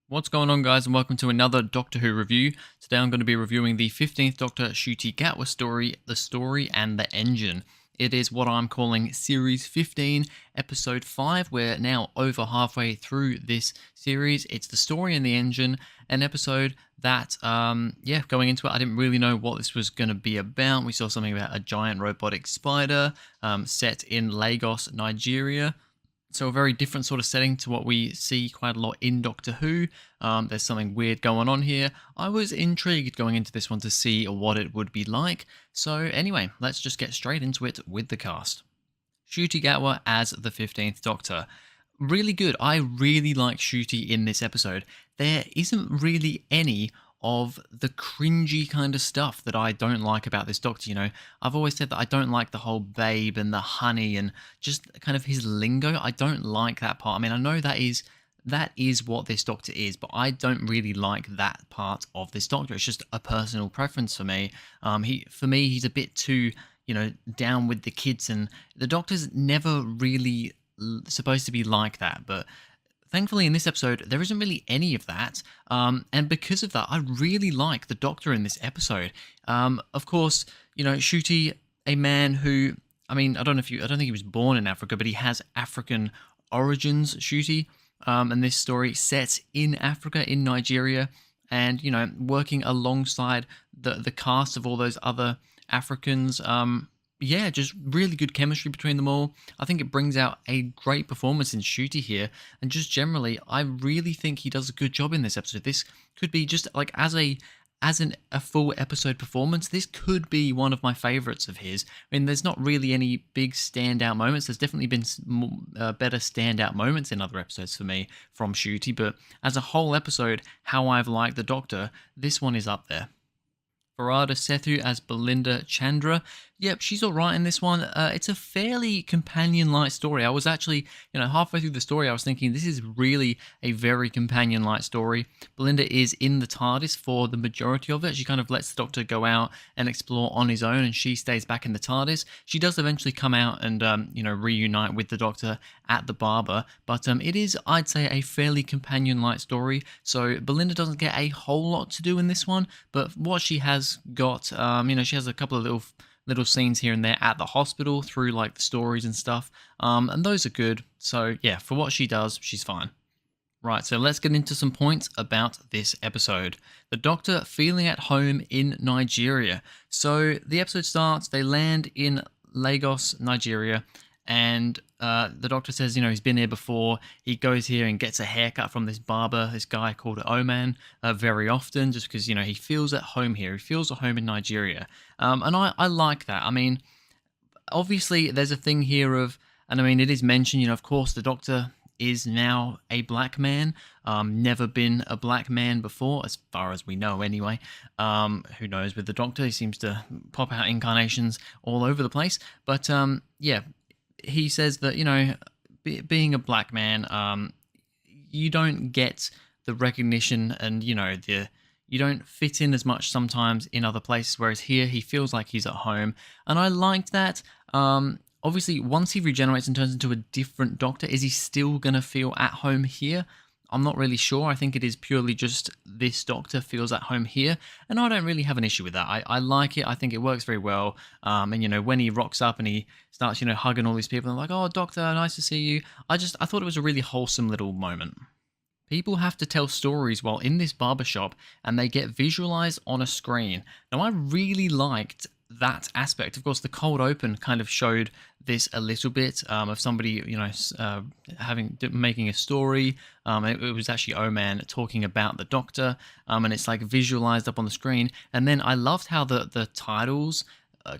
What's going on, guys, and welcome to another Doctor Who review. Today I'm going to be reviewing the 15th Doctor Ncuti Gatwa story, The Story and the Engine. It is what I'm calling Series 15, Episode 5. We're now over halfway through this series. It's The Story and the Engine, an episode that, going into it, I didn't really know what this was going to be about. We saw something about a giant robotic spider set in Lagos, Nigeria. So a very different sort of setting to what we see quite a lot in Doctor Who. There's something weird going on here. I was intrigued going into this one to see what it would be like. So anyway, let's just get straight into it with the cast. Ncuti Gatwa as the 15th Doctor. Really good. I really like Ncuti in this episode. There isn't really any of the cringy kind of stuff that I don't like about this Doctor. You know, I've always said that I don't like the whole babe and the honey and just kind of his lingo. I don't like that part. I mean, I know that is what this Doctor is, but I don't really like that part of this Doctor. It's just a personal preference for me. He's a bit too, down with the kids, and the Doctor's never really supposed to be like that, but thankfully, in this episode, there isn't really any of that, and because of that, I really like the Doctor in this episode. Of course, Ncuti, a man who, I mean, I don't think he was born in Africa, but he has African origins, Ncuti, and this story set in Africa, in Nigeria, and, working alongside the cast of all those other Africans. Just really good chemistry between them all. I think it brings out a great performance in Ncuti here, and just generally, I really think he does a good job in this episode. This could be just like as a full episode performance, this could be one of my favorites of his. I mean, there's not really any big standout moments. There's definitely been better standout moments in other episodes for me from Ncuti, but as a whole episode, how I've liked the Doctor, this one is up there. Farada Sethu as Belinda Chandra. Yep, she's alright in this one. It's a fairly companion-like story. I was actually, halfway through the story, I was thinking this is really a very companion-like story. Belinda is in the TARDIS for the majority of it. She kind of lets the Doctor go out and explore on his own, and she stays back in the TARDIS. She does eventually come out and, reunite with the Doctor at the Barber, but it is, I'd say, a fairly companion-like story. So Belinda doesn't get a whole lot to do in this one, but what she has got, she has a couple of little scenes here and there at the hospital through like the stories and stuff, and those are good. So yeah, for what she does, she's fine. Right, so let's get into some points about this episode. The Doctor feeling at home in Nigeria. So the episode starts, they land in Lagos, Nigeria, and the Doctor says, he's been here before. He goes here and gets a haircut from this barber, this guy called Oman, very often, just because, he feels at home here. He feels at home in Nigeria. And I like that. I mean, obviously, there's a thing here of, and I mean, it is mentioned, of course, the Doctor is now a black man, never been a black man before, as far as we know anyway. Who knows with the Doctor, he seems to pop out incarnations all over the place. But he says that, being a black man, you don't get the recognition and, you don't fit in as much sometimes in other places, whereas here he feels like he's at home. And I liked that. Obviously, once he regenerates and turns into a different Doctor, is he still going to feel at home here? I'm not really sure. I think it is purely just this Doctor feels at home here, and I don't really have an issue with that. I like it. I think it works very well. And when he rocks up and he starts, hugging all these people, and like, "Oh, Doctor, nice to see you." I thought it was a really wholesome little moment. People have to tell stories while in this barbershop, and they get visualized on a screen. Now, I really liked that aspect. Of course, the cold open kind of showed this a little bit of somebody, making a story. It was actually Oman talking about the Doctor, and it's like visualized up on the screen. And then I loved how the titles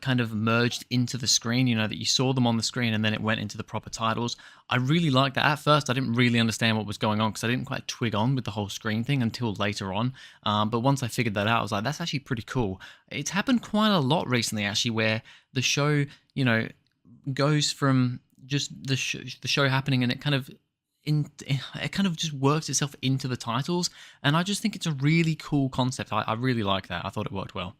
kind of merged into the screen, that you saw them on the screen and then it went into the proper titles. I really liked that. At first, I didn't really understand what was going on because I didn't quite twig on with the whole screen thing until later on. But once I figured that out, I was like, that's actually pretty cool. It's happened quite a lot recently, actually, where the show, goes from just the show happening and it kind of just works itself into the titles. And I just think it's a really cool concept. I really like that. I thought it worked well.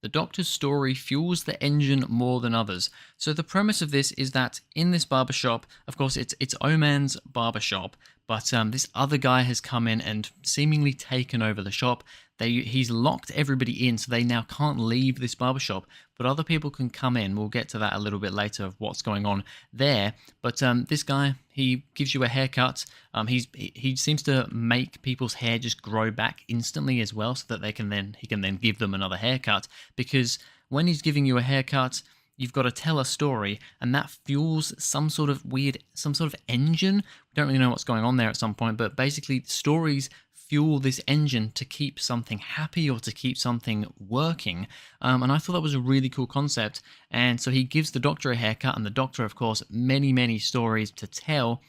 The Doctor's story fuels the engine more than others. So the premise of this is that in this barbershop, of course, it's Oman's barbershop, But this other guy has come in and seemingly taken over the shop. He's locked everybody in, so they now can't leave this barbershop. But other people can come in. We'll get to that a little bit later of what's going on there. But this guy, he gives you a haircut. He seems to make people's hair just grow back instantly as well, so that he can then give them another haircut. Because when he's giving you a haircut, you've got to tell a story, and that fuels some sort of engine. We don't really know what's going on there at some point, but basically stories fuel this engine to keep something happy or to keep something working. And I thought that was a really cool concept. And so he gives the Doctor a haircut, and the Doctor, of course, many stories to tell.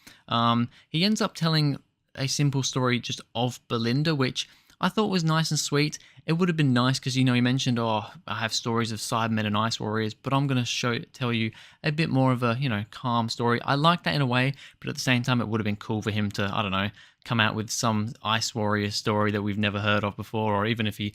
He ends up telling a simple story just of Belinda, which I thought was nice and sweet. It would have been nice because, he mentioned, I have stories of Cybermen and Ice Warriors, but I'm going to tell you a bit more of a, calm story. I like that in a way, but at the same time, it would have been cool for him to, I don't know, come out with some Ice Warrior story that we've never heard of before, or even if he,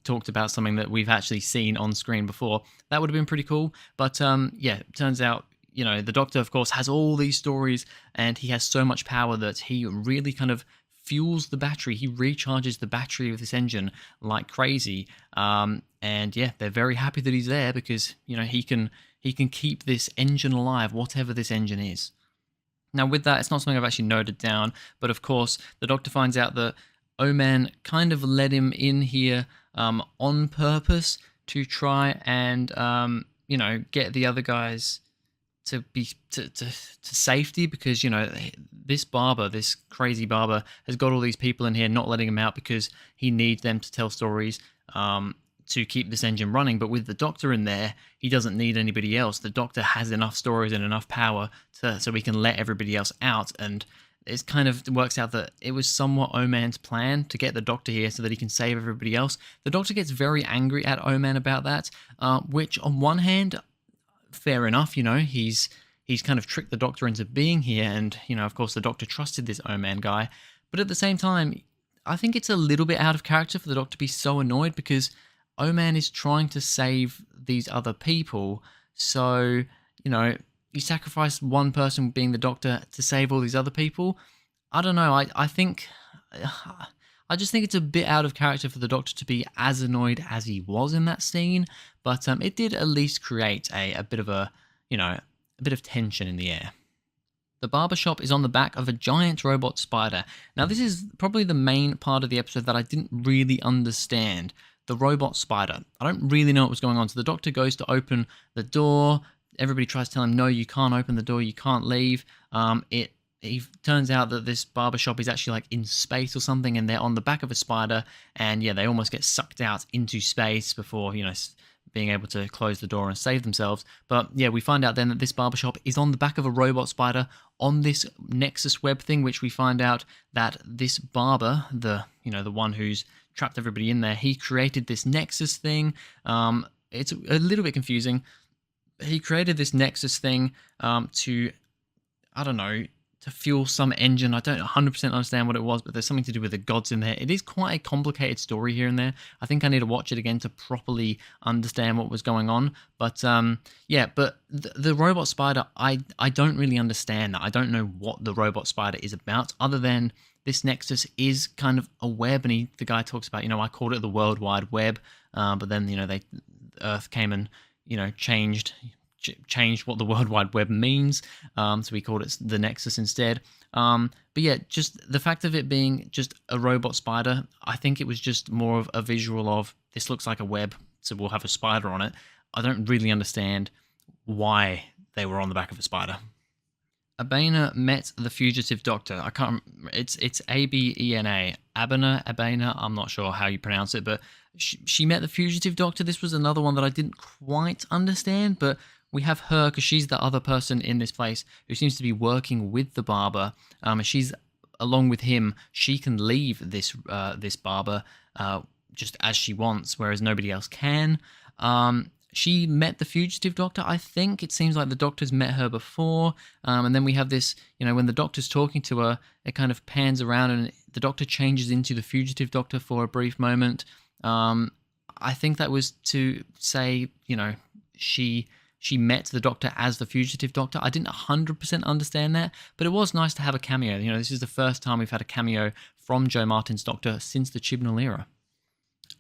talked about something that we've actually seen on screen before. That would have been pretty cool. But yeah, it turns out, the Doctor, of course, has all these stories, and he has so much power that he really kind of fuels the battery. He recharges the battery of this engine like crazy. And yeah, they're very happy that he's there because, he can keep this engine alive, whatever this engine is. Now, with that, it's not something I've actually noted down, but of course, the Doctor finds out that Oman kind of let him in here on purpose to try and, get the other guys to safety, because this crazy barber has got all these people in here not letting him out because he needs them to tell stories to keep this engine running. But with the Doctor in there, he doesn't need anybody else. The Doctor has enough stories and enough power so he can let everybody else out. And it kind of works out that it was somewhat Oman's plan to get the Doctor here so that he can save everybody else. The Doctor gets very angry at Oman about that, which on one hand, fair enough, he's kind of tricked the Doctor into being here, and of course the Doctor trusted this Oman guy. But at the same time, I think it's a little bit out of character for the Doctor to be so annoyed, because Oman is trying to save these other people. So you sacrifice one person, being the Doctor, to save all these other people. I don't know. I just think it's a bit out of character for the Doctor to be as annoyed as he was in that scene, but it did at least create a bit of a bit of tension in the air. The barbershop is on the back of a giant robot spider. Now, this is probably the main part of the episode that I didn't really understand. The robot spider. I don't really know what was going on. So the Doctor goes to open the door. Everybody tries to tell him, no, you can't open the door, you can't leave. It turns out that this barbershop is actually like in space or something, and they're on the back of a spider, and yeah, they almost get sucked out into space before, being able to close the door and save themselves. But yeah, we find out then that this barbershop is on the back of a robot spider on this Nexus web thing, which we find out that this barber, the one who's trapped everybody in there, he created this Nexus thing. It's a little bit confusing. He created this Nexus thing to, I don't know, to fuel some engine. I don't 100% understand what it was, but there's something to do with the gods in there. It is quite a complicated story here and there. I think I need to watch it again to properly understand what was going on. But yeah, but the robot spider, I don't really understand that. I don't know what the robot spider is about, other than this Nexus is kind of a web, and the guy talks about, I called it the World Wide Web, but then, Earth came and, changed what the World Wide Web means, so we called it the Nexus instead. But yeah, just the fact of it being just a robot spider, I think it was just more of a visual of, this looks like a web, so we'll have a spider on it. I don't really understand why they were on the back of a spider. Abena met the fugitive Doctor. I can't. It's Abena. Abena. I'm not sure how you pronounce it, but she met the fugitive Doctor. This was another one that I didn't quite understand, but we have her because she's the other person in this place who seems to be working with the barber. She's along with him. She can leave this barber just as she wants, whereas nobody else can. She met the fugitive Doctor, I think. It seems like the Doctor's met her before. And then we have this, when the Doctor's talking to her, it kind of pans around and the Doctor changes into the fugitive Doctor for a brief moment. I think that was to say, she she met the Doctor as the fugitive Doctor. I didn't 100% understand that, but it was nice to have a cameo. You know, this is the first time we've had a cameo from Joe Martin's Doctor since the Chibnall era.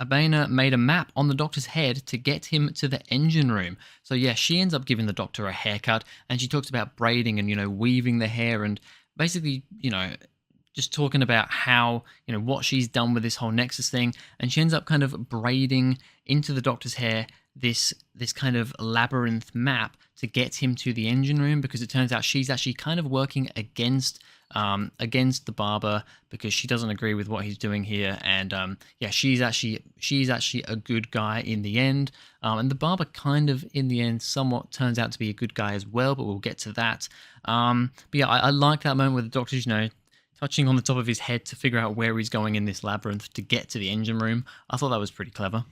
Abena made a map on the Doctor's head to get him to the engine room. So yeah, she ends up giving the Doctor a haircut, and she talks about braiding and, you know, weaving the hair, and basically, you know, just talking about how, you know, what she's done with this whole Nexus thing. And she ends up kind of braiding into the Doctor's hair this kind of labyrinth map to get him to the engine room, because it turns out she's actually kind of working against the barber, because she doesn't agree with what he's doing here. And yeah, she's actually a good guy in the end, and the barber kind of in the end somewhat turns out to be a good guy as well, but we'll get to that. But yeah, I like that moment where the Doctor's, you know, touching on the top of his head to figure out where he's going in this labyrinth to get to the engine room. I thought that was pretty clever.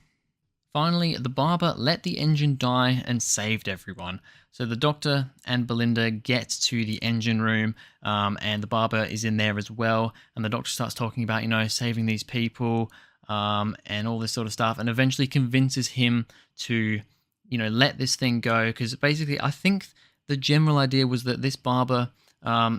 Finally, the barber let the engine die and saved everyone. So the Doctor and Belinda get to the engine room, and the barber is in there as well. And the Doctor starts talking about, you know, saving these people, and all this sort of stuff, and eventually convinces him to, you know, let this thing go. Because basically, I think the general idea was that this barber,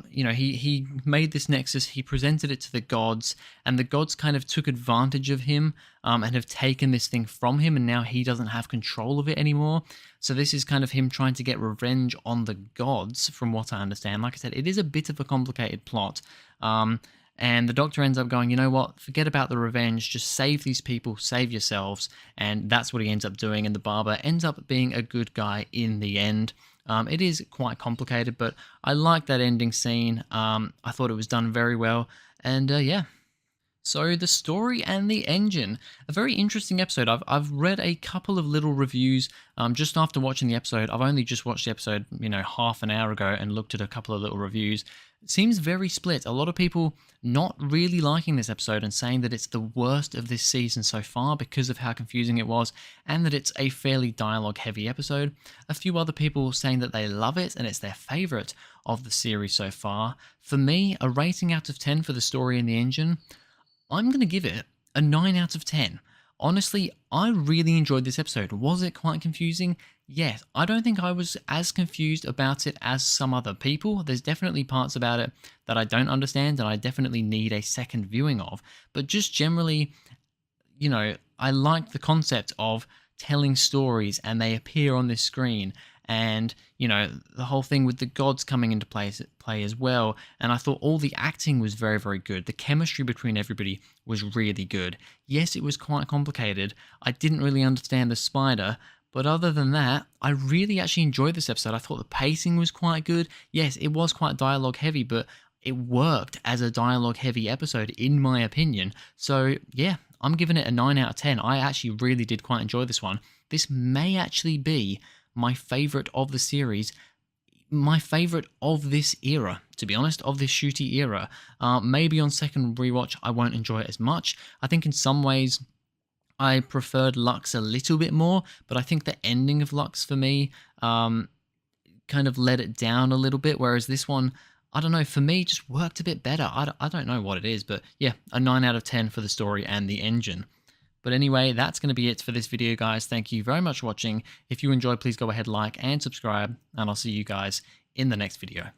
you know, he made this Nexus, he presented it to the gods, and the gods kind of took advantage of him, and have taken this thing from him, and now he doesn't have control of it anymore. So this is kind of him trying to get revenge on the gods, from what I understand. Like I said, it is a bit of a complicated plot. And the Doctor ends up going, you know what, forget about the revenge, just save these people, save yourselves. And that's what he ends up doing, and the barber ends up being a good guy in the end. It is quite complicated, but I like that ending scene. I thought it was done very well, and yeah. So the story and the engine, a very interesting episode. I've read a couple of little reviews just after watching the episode. I've only just watched the episode, you know, half an hour ago, and looked at a couple of little reviews. It seems very split. A lot of people not really liking this episode and saying that it's the worst of this season so far because of how confusing it was, and that it's a fairly dialogue-heavy episode. A few other people saying that they love it and it's their favourite of the series so far. For me, a rating out of 10 for the story and the engine, I'm going to give it a 9 out of 10. Honestly, I really enjoyed this episode. Was it quite confusing? Yes. I don't think I was as confused about it as some other people. There's definitely parts about it that I don't understand and I definitely need a second viewing of. But just generally, you know, I like the concept of telling stories and they appear on this screen. And, you know, the whole thing with the gods coming into play as well. And I thought all the acting was very, very good. The chemistry between everybody was really good. Yes, it was quite complicated. I didn't really understand the spider. But other than that, I really actually enjoyed this episode. I thought the pacing was quite good. Yes, it was quite dialogue heavy, but it worked as a dialogue heavy episode, in my opinion. So, yeah, I'm giving it a 9 out of 10. I actually really did quite enjoy this one. This may actually be my favourite of the series, my favourite of this era, to be honest, of this Ncuti era. Maybe on second rewatch I won't enjoy it as much. I think in some ways I preferred Lux a little bit more, but I think the ending of Lux for me kind of let it down a little bit, whereas this one, I don't know, for me just worked a bit better. I don't know what it is, but yeah, a 9 out of 10 for the story and the engine. But anyway, that's going to be it for this video, guys. Thank you very much for watching. If you enjoyed, please go ahead, like and subscribe, and I'll see you guys in the next video.